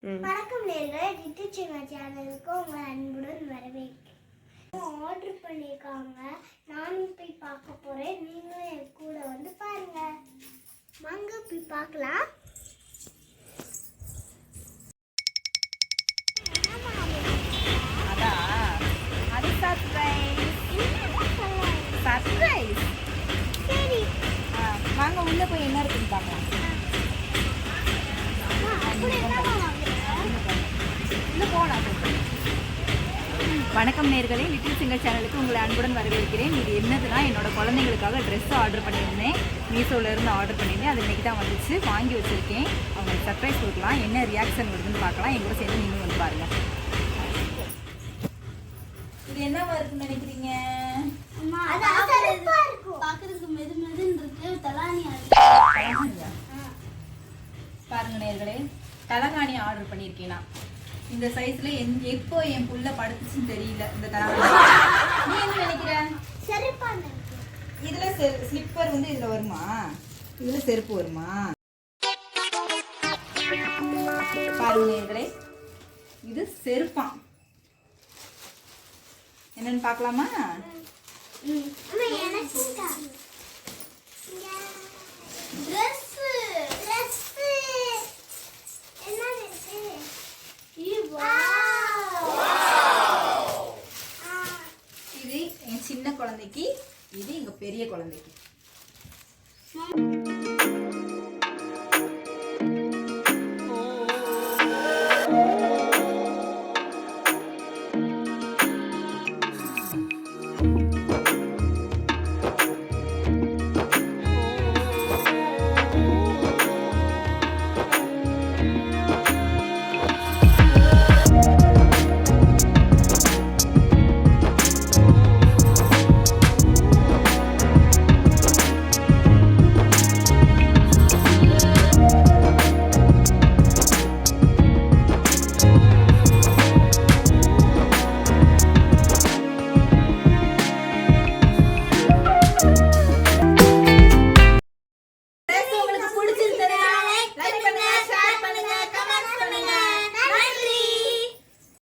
வணக்கம் நேயர்களே, டிடிசிங்க சேனலுக்கு உங்களை அன்புடன் வரவேற்கிறேன். ஆர்டர் பண்ணியிருக்காங்க, நானும் போய் பார்க்க போறேன். நீங்களும் என் கூட வந்து பாருங்க. வாங்க போய் பார்க்கலாம். அது சர்ப்ரைஸ். சர்ப்ரைஸ். சரி, வாங்க உள்ள போய் என்ன இருக்குன்னு பார்க்கலாம். வணக்கம் நேயர்களே, லிட்டில் சிங்கர் சேனலுக்கு உங்களை அன்புடன் வரவேற்கிறேன். இது என்னதுன்னா, என்னோட குழந்தைங்களுக்காக ட்ரெஸ் ஆர்டர் பண்ணியிருந்தேன். மீஷோலேருந்து ஆர்டர் பண்ணியிருந்தேன். அது இன்னைக்கு தான் வந்துச்சு, வாங்கி வச்சுருக்கேன். அவங்களுக்கு சர்ப்ரைஸ் கொடுக்கலாம். என்ன ரியாக்ஷன் வருதுன்னு பார்க்கலாம். எங்களோட சேர்ந்து நீங்களும் வந்து பாருங்க. இது என்னவா இருக்குன்னு நினைக்கிறீங்க? பாருங்க நேயர்களே, தலகாணி ஆர்டர் பண்ணியிருக்கேன் நான். இந்த சைஸ்ல எப்போ என் புள்ள படுத்துச்சுன்னு தெரியல. இந்த தலகாணி நீ என்ன நினைக்கிற? இதுல ஸ்லிப்பர் வந்து இதுல வருமா? இதுல செருப்பு வருமா? பாருங்க நேயர்களே, இது செருப்பான். என்னன்னு பார்க்கலாமா? இது என் சின்ன குழந்தைக்கு, இது எங்க பெரிய குழந்தைக்கு.